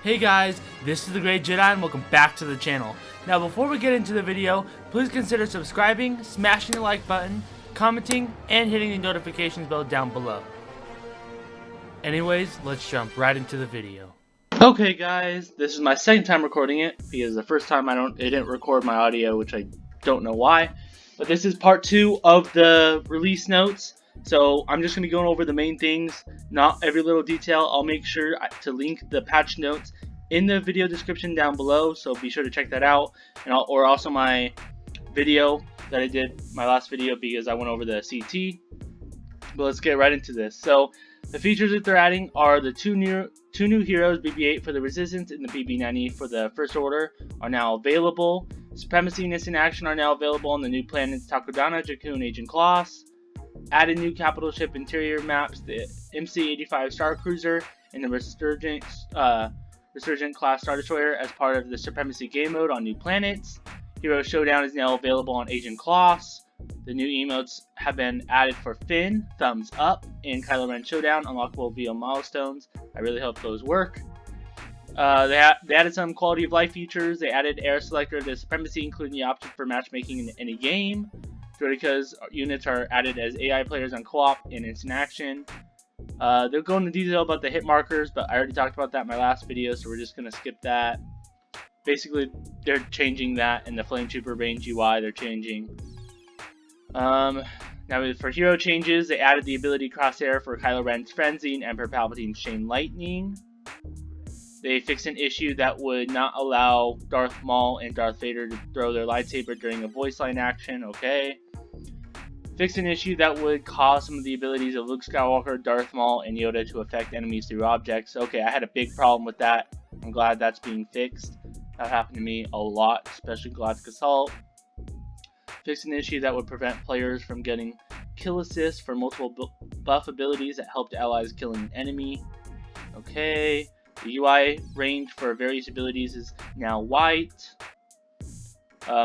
Hey guys, this is the Great Jedi and welcome back to the channel. Now before we get into the video, please consider subscribing, smashing the like button, commenting, and hitting the notifications bell down below. Anyways, let's jump right into the video. Okay guys, this is my second time recording it because the first time it didn't record my audio, which I don't know why. But this is part 2 of the release notes. So I'm just going to be going over the main things, not every little detail. I'll make sure to link the patch notes in the video description down below, so be sure to check that out. And or also my video that I did, my last video, because I went over the CT. But let's get right into this. So the features that they're adding are the two new heroes, BB-8 for the Resistance and the BB-90 for the First Order, are now available. Supremacy and Instant Action are now available on the new planets Takodana, Jakku, and Agent Kloss. Added new capital ship interior maps, the MC-85 Star Cruiser and the Resurgent class Star Destroyer as part of the Supremacy game mode on new planets. Hero Showdown is now available on Agent Kloss. The new emotes have been added for Finn, Thumbs Up, and Kylo Ren Showdown, unlockable via milestones. I really hope those work. They added some quality of life features. They added Air Selector to Supremacy, including the option for matchmaking in any game. Droidekas units are added as AI players on co-op and instant action. They'll go into detail about the hit markers, but I already talked about that in my last video, so we're just going to skip that. Basically, they're changing that in the Flame Trooper range UI. They're changing. Now for hero changes, they added the ability Crosshair for Kylo Ren's Frenzy and Emperor Palpatine's Chain Lightning. They fixed an issue that would not allow Darth Maul and Darth Vader to throw their lightsaber during a voice line action. Okay. Fixed an issue that would cause some of the abilities of Luke Skywalker, Darth Maul, and Yoda to affect enemies through objects. Okay, I had a big problem with that. I'm glad that's being fixed. That happened to me a lot, especially Galactic Assault. Fixed an issue that would prevent players from getting kill assists for multiple buff abilities that helped allies killing an enemy. Okay. The UI range for various abilities is now white.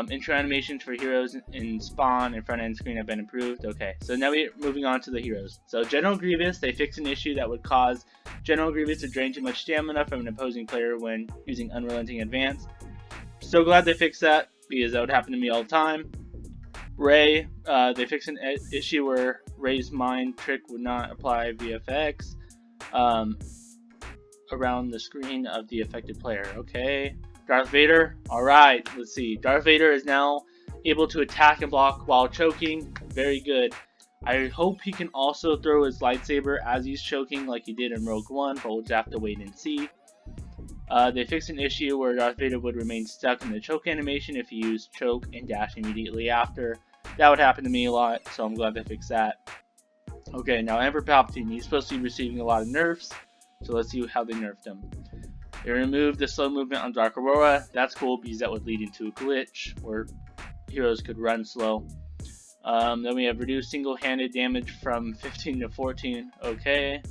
Intro animations for heroes in spawn and front end screen have been improved. Okay, so now we're moving on to the heroes. So General Grievous, they fixed an issue that would cause General Grievous to drain too much stamina from an opposing player when using Unrelenting Advance. So glad they fixed that, because that would happen to me all the time. Rey, they fixed an issue where Rey's mind trick would not apply VFX around the screen of the affected player. Okay. Darth Vader, alright, let's see. Darth Vader is now able to attack and block while choking. Very good. I hope he can also throw his lightsaber as he's choking like he did in Rogue One, but we'll just have to wait and see. They fixed an issue where Darth Vader would remain stuck in the choke animation if he used choke and dash immediately after. That would happen to me a lot, so I'm glad they fixed that. Okay, now Emperor Palpatine, he's supposed to be receiving a lot of nerfs, so let's see how they nerfed him. They removed the slow movement on Dark Aurora. That's cool because that would lead into a glitch where heroes could run slow. Then we have reduced single-handed damage from 15 to 14. Okay.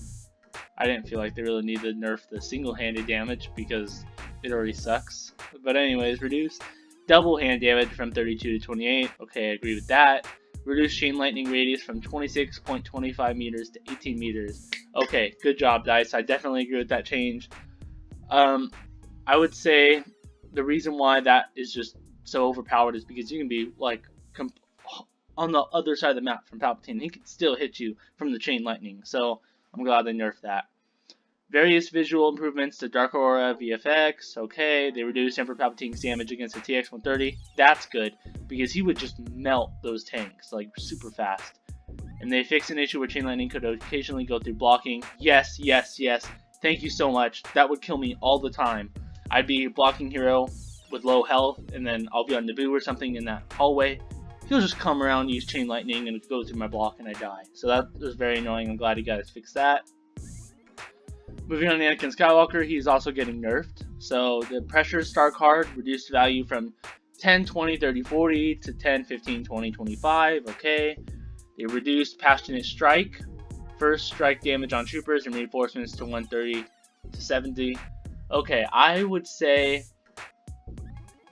I didn't feel like they really needed to nerf the single-handed damage because it already sucks. But anyways, reduced double-hand damage from 32 to 28. Okay, I agree with that. Reduced chain lightning radius from 26.25 meters to 18 meters. Okay, good job, DICE. I definitely agree with that change. I would say the reason why that is just so overpowered is because you can be like on the other side of the map from Palpatine. He can still hit you from the chain lightning. So I'm glad they nerfed that. Various visual improvements to Dark Aurora VFX. Okay, they reduced Emperor Palpatine's damage against the TX-130. That's good because he would just melt those tanks like super fast. And they fixed an issue where chain lightning could occasionally go through blocking. Yes, yes, yes. Thank you so much. That would kill me all the time. I'd be a blocking hero with low health, and then I'll be on Naboo or something in that hallway. He'll just come around, use chain lightning, and go through my block, and I die. So that was very annoying. I'm glad you guys fixed that. Moving on to Anakin Skywalker, he's also getting nerfed. So the pressure star card reduced value from 10, 20, 30, 40 to 10, 15, 20, 25. Okay. They reduced Passionate Strike. First strike damage on troopers and reinforcements to 130 to 70. Okay, I would say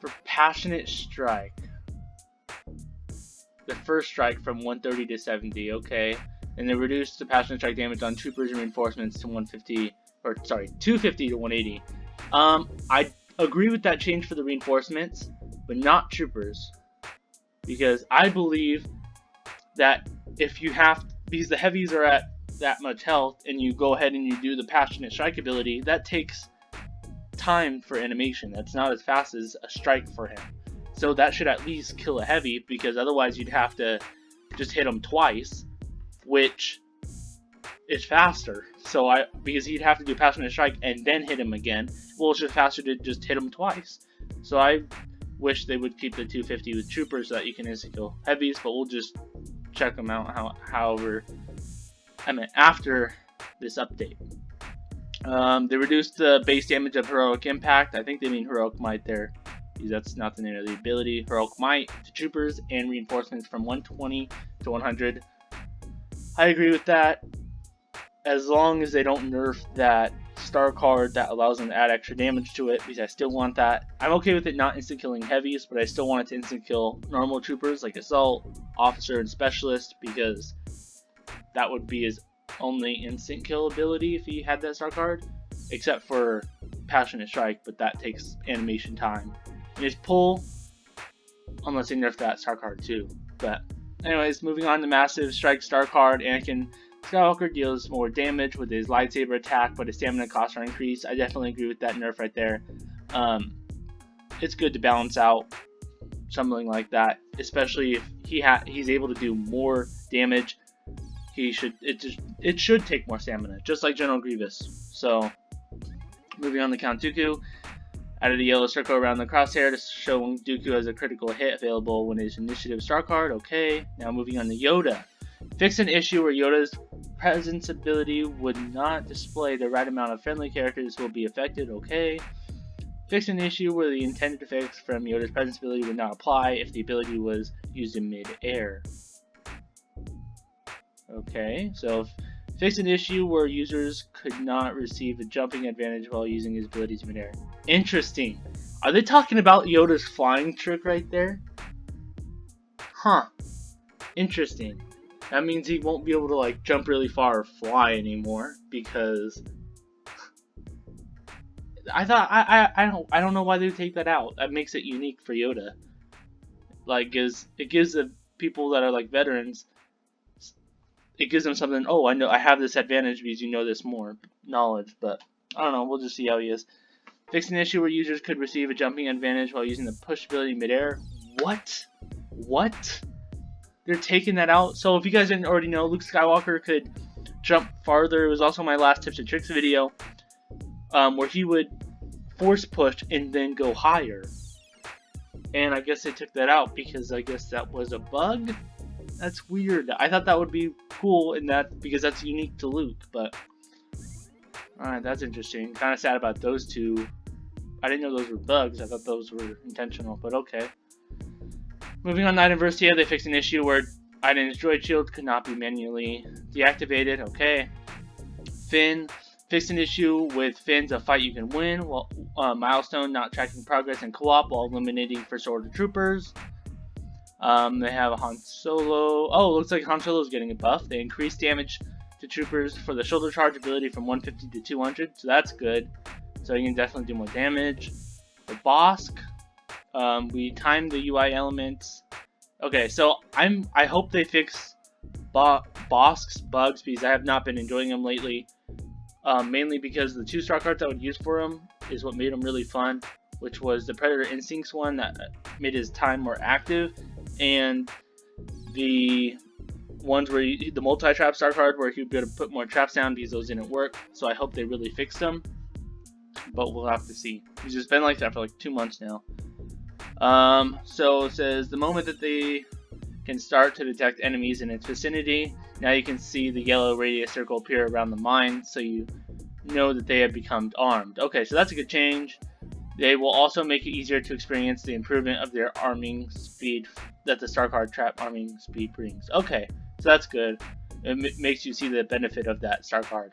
for Passionate Strike, the first strike from 130 to 70. Okay, and they reduced the Passionate Strike damage on troopers and reinforcements to 250 to 180. I agree with that change for the reinforcements, but not troopers, because I believe that if you have, because the heavies are at that much health, and you go ahead and you do the passionate strike ability, that takes time for animation. That's not as fast as a strike for him. So that should at least kill a heavy, because otherwise you'd have to just hit him twice, which is faster. So because he'd have to do passionate strike and then hit him again. Well, it's just faster to just hit him twice. So I wish they would keep the 250 with troopers so that you can instant kill heavies, but we'll just check them out after this update. They reduced the base damage of Heroic Impact. I think they mean Heroic Might there, because that's not the name of the ability. Heroic Might to troopers and reinforcements from 120 to 100. I agree with that, as long as they don't nerf that star card that allows them to add extra damage to it, because I still want that. I'm okay with it not instant killing heavies, but I still want it to instant kill normal troopers like Assault, Officer, and Specialist, because that would be his only instant kill ability if he had that star card, except for Passionate Strike, but that takes animation time. And his pull, unless they nerf that star card too. But anyways, moving on to Massive Strike star card, Anakin Skywalker deals more damage with his lightsaber attack, but his stamina costs are increased. I definitely agree with that nerf right there. It's good to balance out something like that, especially if he's able to do more damage. It should take more stamina, just like General Grievous. So, moving on to Count Dooku. Added a yellow circle around the crosshair to show Dooku as a critical hit available when his initiative star card. Okay, now moving on to Yoda. Fix an issue where Yoda's presence ability would not display the right amount of friendly characters who will be affected. Okay. Fix an issue where the intended effects from Yoda's presence ability would not apply if the ability was used in mid-air. Okay, so fix an issue where users could not receive a jumping advantage while using his abilities in mid-air. Interesting. Are they talking about Yoda's flying trick right there? Huh. Interesting. That means he won't be able to like jump really far or fly anymore, because I thought I don't know why they would take that out. That makes it unique for Yoda. Like, it gives the people that are like veterans, it gives them something. Oh, I know I have this advantage because you know this more knowledge. But I don't know. We'll just see how he is. Fix an issue where users could receive a jumping advantage while using the push ability midair. What? What? They're taking that out. So if you guys didn't already know, Luke Skywalker could jump farther. It was also my last tips and tricks video, where he would force push and then go higher. And I guess they took that out because I guess that was a bug. That's weird. I thought that would be cool in that, because that's unique to Luke. But alright, that's interesting. Kind of sad about those two. I didn't know those were bugs. I thought those were intentional, but okay. Moving on to Item Versity, they fixed an issue where Item's droid shield could not be manually deactivated. Okay. Finn fixed an issue with Finn's a fight you can win, while milestone not tracking progress in co-op while eliminating First Order troopers. They have a Han Solo. Oh, looks like Han Solo's getting a buff. They increased damage to troopers for the shoulder charge ability from 150 to 200, so that's good. So you can definitely do more damage. For Bosk, we timed the UI elements. Okay, so I hope they fix Bosk's bugs, because I have not been enjoying them lately. Mainly because the 2-star cards I would use for him is what made him really fun, which was the Predator Instincts one that made his time more active, and the ones where the multi-trap star card where he'd be able to put more traps down, because those didn't work. So I hope they really fixed them, but we'll have to see. He's just been like that for like 2 months now. So it says the moment that they can start to detect enemies in its vicinity, now you can see the yellow radius circle appear around the mine, so you know that they have become armed. Okay, so that's a good change. They will also make it easier to experience the improvement of their arming speed that the star card trap arming speed brings. Okay, so that's good. It makes you see the benefit of that star card.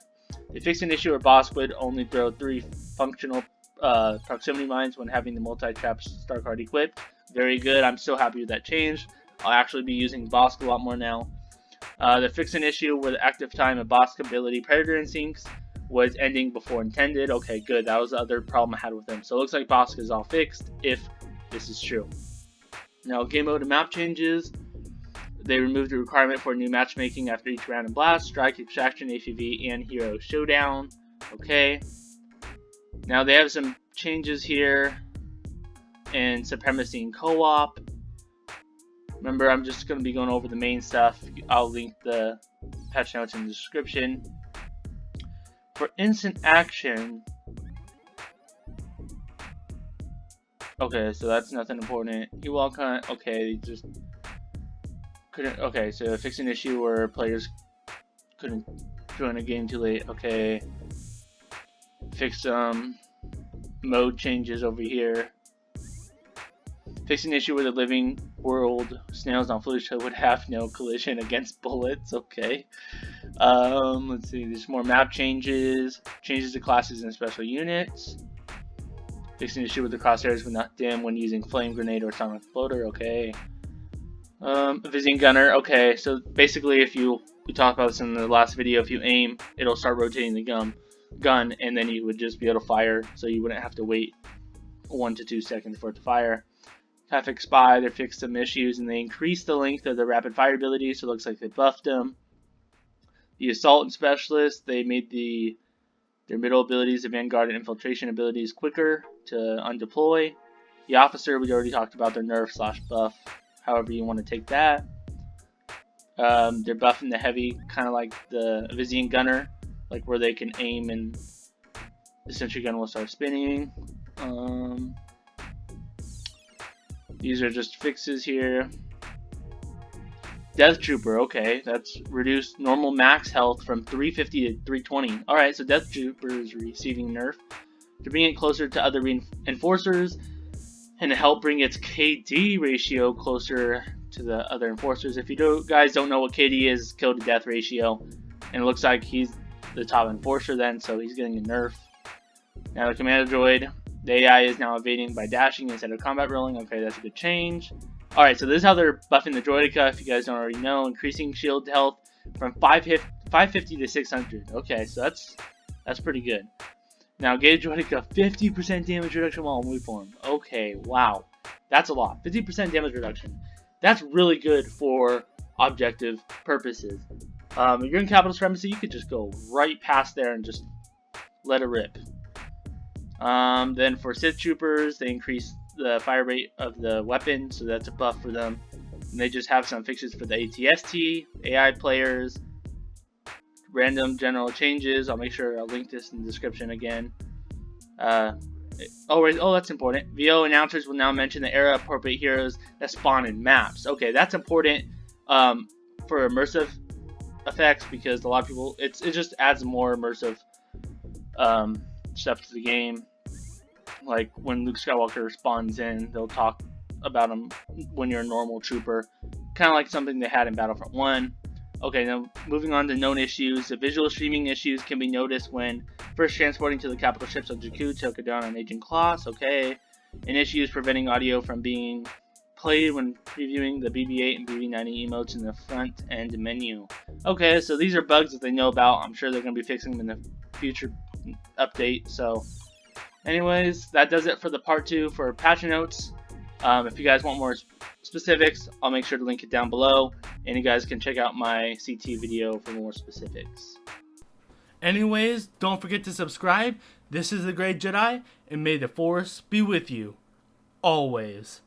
They fixed an issue where Bosk would only throw 3 functional proximity mines when having the multi-trap star card equipped. Very good. I'm so happy with that change. I'll actually be using Bosk a lot more now. They fixed an issue with active time of Bosk ability Predator Instincts was ending before intended. Okay, good. That was the other problem I had with him. So it looks like Bossk is all fixed if this is true. Now, game mode and map changes. They removed the requirement for new matchmaking after each round in Blast, Strike, Extraction, APV, and Hero Showdown. Okay. Now they have some changes here in Supremacy and Co-op. Remember, I'm just going to be going over the main stuff. I'll link the patch notes in the description. For instant action, okay, so that's nothing important. You walk on, okay, just couldn't, okay, so fix an issue where players couldn't join a game too late. Okay, fix some mode changes over here. Fix an issue where the living world snails on footage would have no collision against bullets. Okay. Let's see. There's more map changes. Changes to classes and special units. Fix an issue with the crosshairs would not dim when using flame grenade or sonic floater. Okay. Visiting gunner. Okay. So basically, we talked about this in the last video. If you aim, it'll start rotating the gun, and then you would just be able to fire. So you wouldn't have to wait 1 to 2 seconds for it to fire. Traffic Spy, they fixed some issues and they increased the length of the rapid fire ability, so it looks like they buffed them. The Assault and Specialist, they made their middle abilities, the Vanguard and Infiltration abilities, quicker to undeploy. The Officer, we already talked about their nerf / buff, however you want to take that. They're buffing the Heavy, kind of like the Vizian Gunner, like where they can aim and the sentry gun will start spinning. These are just fixes here. Death Trooper, okay, that's reduced normal max health from 350 to 320. Alright, so Death Trooper is receiving nerf to bring it closer to other enforcers and to help bring its KD ratio closer to the other enforcers. If you guys don't know what KD is, kill to death ratio, and it looks like he's the top enforcer then, so he's getting a nerf. Now the Commander Droid, the AI is now evading by dashing instead of combat rolling. Okay, that's a good change. Alright, so this is how they're buffing the Droideka, if you guys don't already know. Increasing shield health from 550 to 600. Okay, so that's pretty good. Now, Gauge Droideka, 50% damage reduction while in move form. Okay, wow. That's a lot. 50% damage reduction. That's really good for objective purposes. If you're in Capital Supremacy, you could just go right past there and just let it rip. Then for Sith Troopers, they increase the fire rate of the weapon, so that's a buff for them. And they just have some fixes for the ATST, AI players, random general changes. I'll make sure I'll link this in the description again. That's important. VO announcers will now mention the era appropriate heroes that spawn in maps. Okay, that's important for immersive effects, because a lot of people, it just adds more immersive stuff to the game. Like when Luke Skywalker spawns in, they'll talk about him when you're a normal trooper, kind of like something they had in Battlefront 1. Okay, now moving on to known issues. The visual streaming issues can be noticed when first transporting to the capital ships of Jakku to go down on Agent Kloss. Okay, and issues preventing audio from being played when previewing the BB-8 and BB-90 emotes in the front end menu. Okay, so these are bugs that they know about. I'm sure they're going to be fixing them in the future update. So anyways, that does it for the part 2 for patch notes. If you guys want more specifics, I'll make sure to link it down below, and you guys can check out my CT video for more specifics. Anyways, don't forget to subscribe. This is the Great Jedi, and may the Force be with you always.